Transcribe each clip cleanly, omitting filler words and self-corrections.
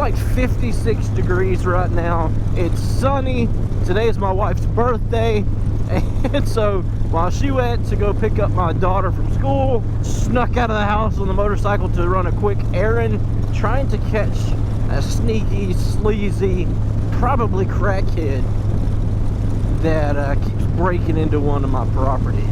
like 56 degrees right now. It's sunny. Today is my wife's birthday. And so while she went to go pick up my daughter from school, snuck out of the house on the motorcycle to run a quick errand, trying to catch a sneaky, sleazy, probably crackhead that keeps breaking into one of my properties.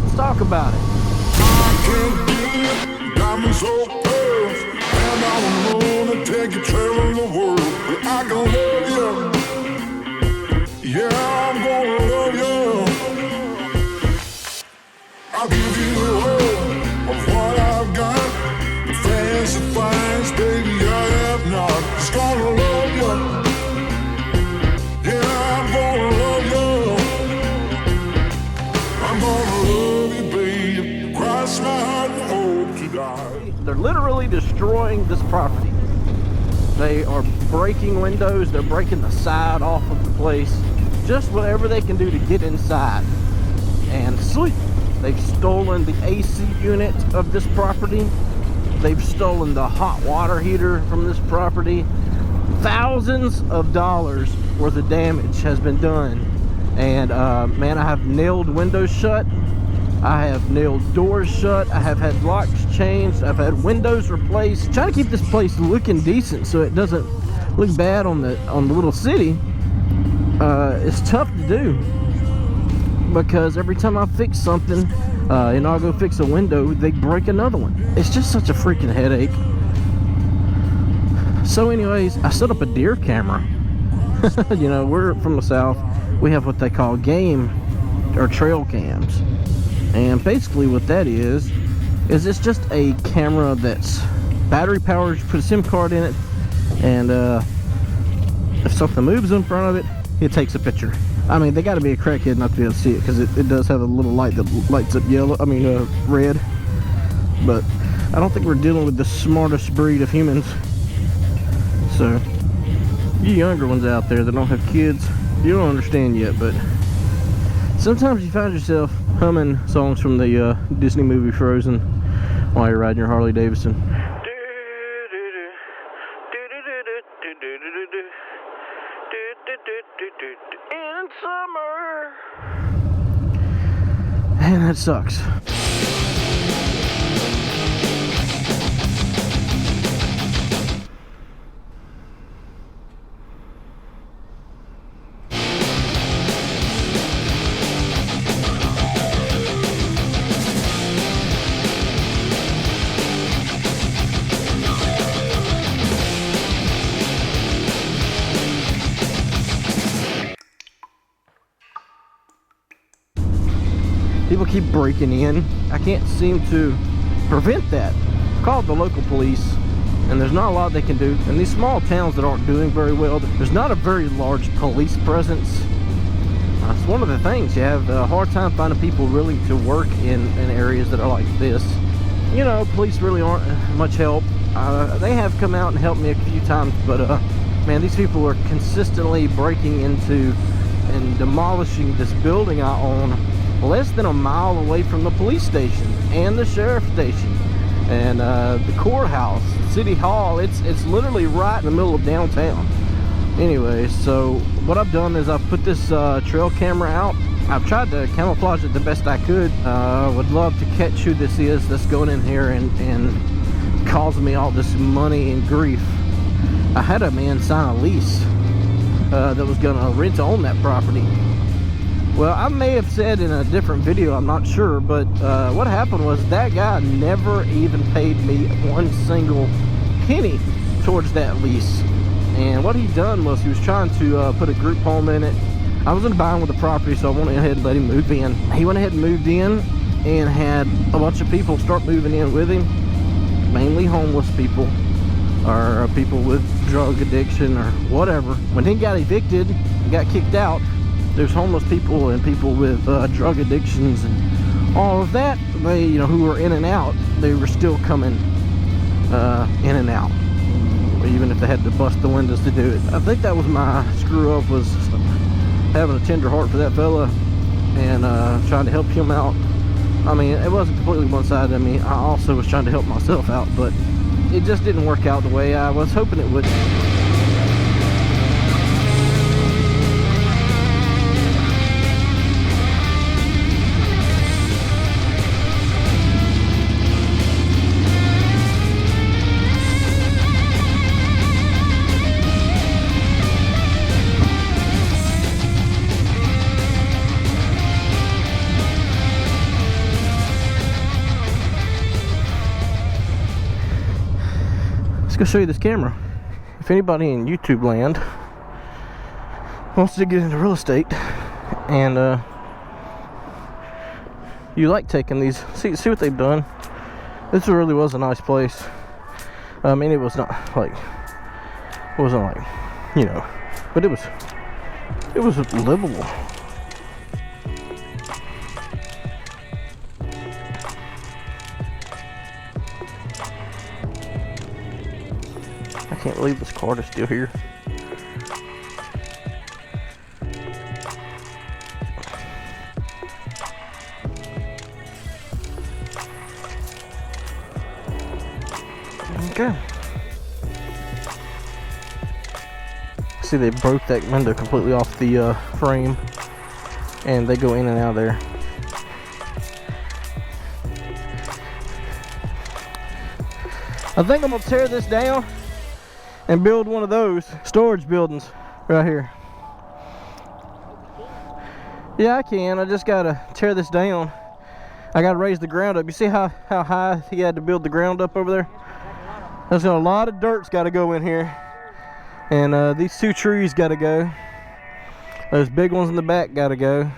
Let's talk about it. I can't get diamonds so pearls, and I wanna take you traveling the world. But I can love you. Yeah, I'm gonna love you. I'll give you the whole of what I've got. The fancy finds, baby, I have not. Just gonna love you. Yeah, I'm gonna love you. I'm gonna love you, baby. Cross my heart and hope to die. They're literally destroying this property. They are breaking windows. They're breaking the side off of the place. Just whatever they can do to get inside and sleep. They've stolen the AC unit of this property. They've stolen the hot water heater from this property. Thousands of dollars worth of damage has been done. And man, I have nailed windows shut. I have nailed doors shut. I have had locks changed. I've had windows replaced. Trying to keep this place looking decent so it doesn't look bad on the little city. It's tough to do because every time I fix something, and I'll go fix a window, they break another one. It's just such a freaking headache. So anyways, I set up a deer camera. You know, we're from the South. We have what they call game or trail cams. And basically what that is it's just a camera that's battery powered. You put a SIM card in it, and if something moves in front of it, it takes a picture. I mean, they got to be a crackhead not to be able to see it, because it does have a little light that lights up red. But I don't think we're dealing with the smartest breed of humans. So you younger ones out there that don't have kids, you don't understand yet, but sometimes you find yourself humming songs from the Disney movie Frozen while you're riding your Harley Davidson. In summer. And that sucks. People keep breaking in. I can't seem to prevent that. I've called the local police, and there's not a lot they can do. In these small towns that aren't doing very well, there's not a very large police presence. It's one of the things. You have a hard time finding people willing to work in areas that are like this. You know, police really aren't much help. They have come out and helped me a few times, but man, these people are consistently breaking into and demolishing this building I own less than a mile away from the police station and the sheriff's station and the courthouse, city hall. It's literally right in the middle of downtown. Anyway, so what I've done is I've put this trail camera out. I've tried to camouflage it the best I could. Would love to catch who this is that's going in here and causing me all this money and grief. I had a man sign a lease that was gonna rent to own that property. Well, I may have said in a different video, I'm not sure, but what happened was that guy never even paid me one single penny towards that lease. And what he done was he was trying to put a group home in it. I was in a bind with the property, so I went ahead and let him move in. He went ahead and moved in and had a bunch of people start moving in with him, mainly homeless people or people with drug addiction or whatever. When he got evicted and got kicked out, there's homeless people and people with drug addictions and all of that. They, you know, who were in and out, they were still coming in and out, even if they had to bust the windows to do it. I think that was my screw up, was having a tender heart for that fella and trying to help him out. I mean, it wasn't completely one-sided. I mean, I also was trying to help myself out, but it just didn't work out the way I was hoping it would. Let's show you this camera. If anybody in YouTube land wants to get into real estate and you like taking these, see what they've done. This really was a nice place. I mean, it was not like, it wasn't like, you know, but it was livable. I can't believe this card is still here. Okay. See, they broke that window completely off the frame, and they go in and out of there. I think I'm gonna tear this down and build one of those storage buildings right here. Yeah, I can. I just gotta tear this down. I gotta raise the ground up. You see how high he had to build the ground up over there? There's a lot of dirt's gotta go in here. And these two trees gotta go. Those big ones in the back gotta go.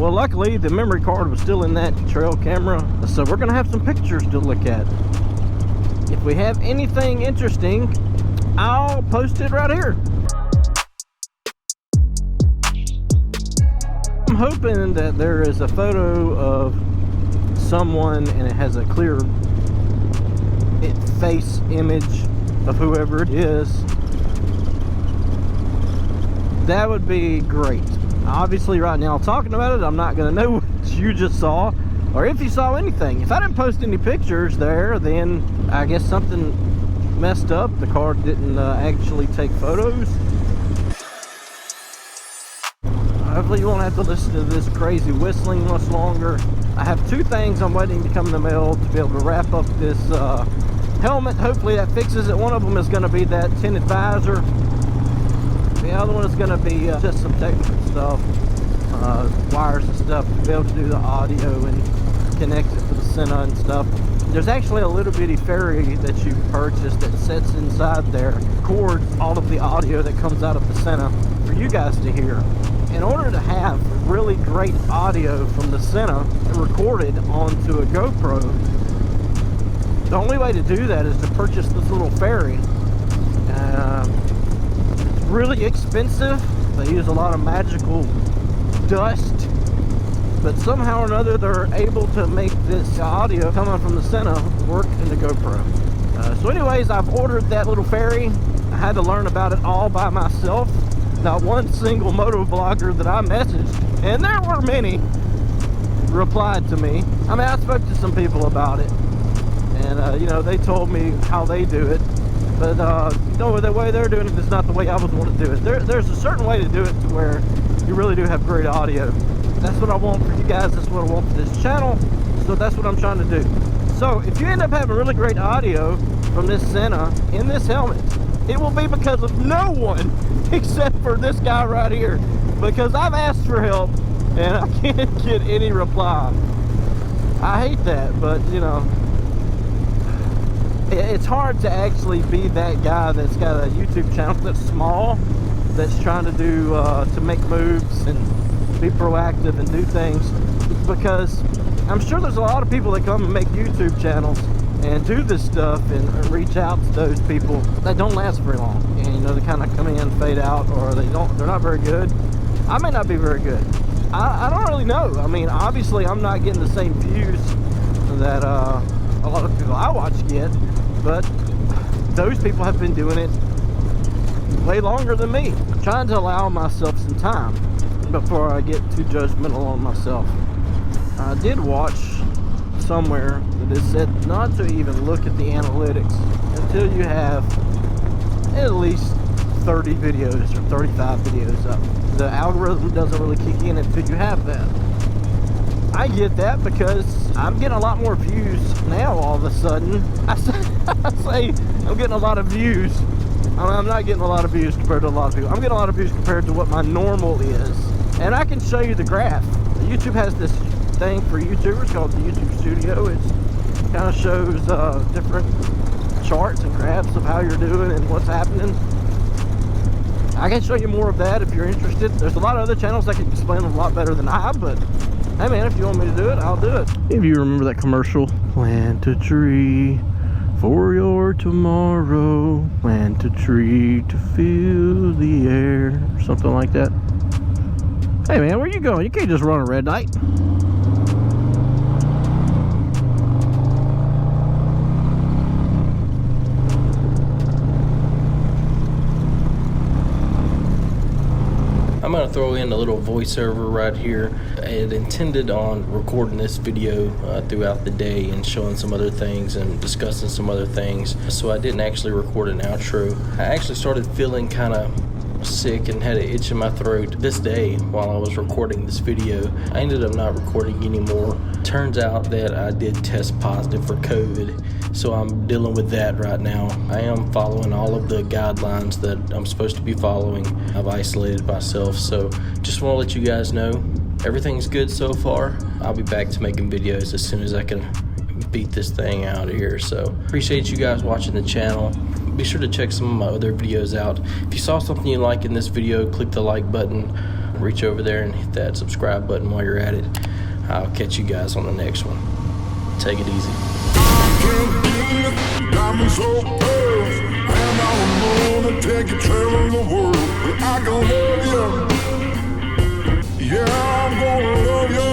Luckily, the memory card was still in that trail camera, so we're gonna have some pictures to look at. If we have anything interesting, I'll post it right here. I'm hoping that there is a photo of someone and it has a clear face image of whoever it is. That would be great. Obviously right now talking about it, I'm not going to know what you just saw or if you saw anything. If I didn't post any pictures there, then I guess something messed up. The card didn't actually take photos. Hopefully you won't have to listen to this crazy whistling much longer. I have two things I'm waiting to come in the mail to be able to wrap up this helmet. Hopefully that fixes it. One of them is going to be that tinted visor. The other one is going to be just some technical stuff, wires and stuff, to be able to do the audio and connect it to the Sena and stuff. There's actually a little bitty ferry that you purchased that sits inside there, records all of the audio that comes out of the Sena for you guys to hear. In order to have really great audio from the Sena recorded onto a GoPro, the only way to do that is to purchase this little ferry. Really expensive. They use a lot of magical dust, but somehow or another they're able to make this audio coming from the Sena work in the GoPro. So anyways, I've ordered that little ferry. I had to learn about it all by myself. Not one single motovlogger that I messaged, and there were many, replied to me. I mean, I spoke to some people about it, and you know, they told me how they do it. But you know, the way they're doing it is not the way I would want to do it. There's a certain way to do it to where you really do have great audio. That's what I want for you guys. That's what I want for this channel. So that's what I'm trying to do. So if you end up having really great audio from this Sena in this helmet, it will be because of no one except for this guy right here. Because I've asked for help and I can't get any reply. I hate that, but you know, it's hard to actually be that guy that's got a YouTube channel that's small, that's trying to do to make moves and be proactive and do things, because I'm sure there's a lot of people that come and make YouTube channels and do this stuff and reach out to those people that don't last very long, and you know, they kind of come in, fade out, or they're not very good. I may not be very good. I don't really know. I mean, obviously I'm not getting the same views that a lot of people I watch get, but those people have been doing it way longer than me. I'm trying to allow myself some time before I get too judgmental on myself. I did watch somewhere that it said not to even look at the analytics until you have at least 30 videos or 35 videos up. The algorithm doesn't really kick in until you have that. I get that because I'm getting a lot more views now all of a sudden. I say I'm getting a lot of views. I'm not getting a lot of views compared to a lot of people. I'm getting a lot of views compared to what my normal is. And I can show you the graph. YouTube has this thing for YouTubers called the YouTube Studio. It kind of shows different charts and graphs of how you're doing and what's happening. I can show you more of that if you're interested. There's a lot of other channels that can explain it a lot better than I, but hey man, if you want me to do it, I'll do it. If you remember that commercial, plant a tree for your tomorrow, plant a tree to fill the air, or something like that. Hey man, where you going? You can't just run a red light. I'm going to throw in a little voiceover right here. I had intended on recording this video throughout the day and showing some other things and discussing some other things, so I didn't actually record an outro. I actually started feeling kind of sick and had an itch in my throat this day while I was recording this video. I ended up not recording anymore. Turns out that I did test positive for COVID, so I'm dealing with that right now. I am following all of the guidelines that I'm supposed to be following. I've isolated myself, so just want to let you guys know everything's good so far. I'll be back to making videos as soon as I can beat this thing out of here. So appreciate you guys watching the channel. Be sure to check some of my other videos out. If you saw something you like in this video, click the like button, reach over there and hit that subscribe button while you're at it. I'll catch you guys on the next one. Take it easy. Diamond so pearl, and I'm gonna take you traveling the world. I gonna love you. Yeah, I'm gonna love you.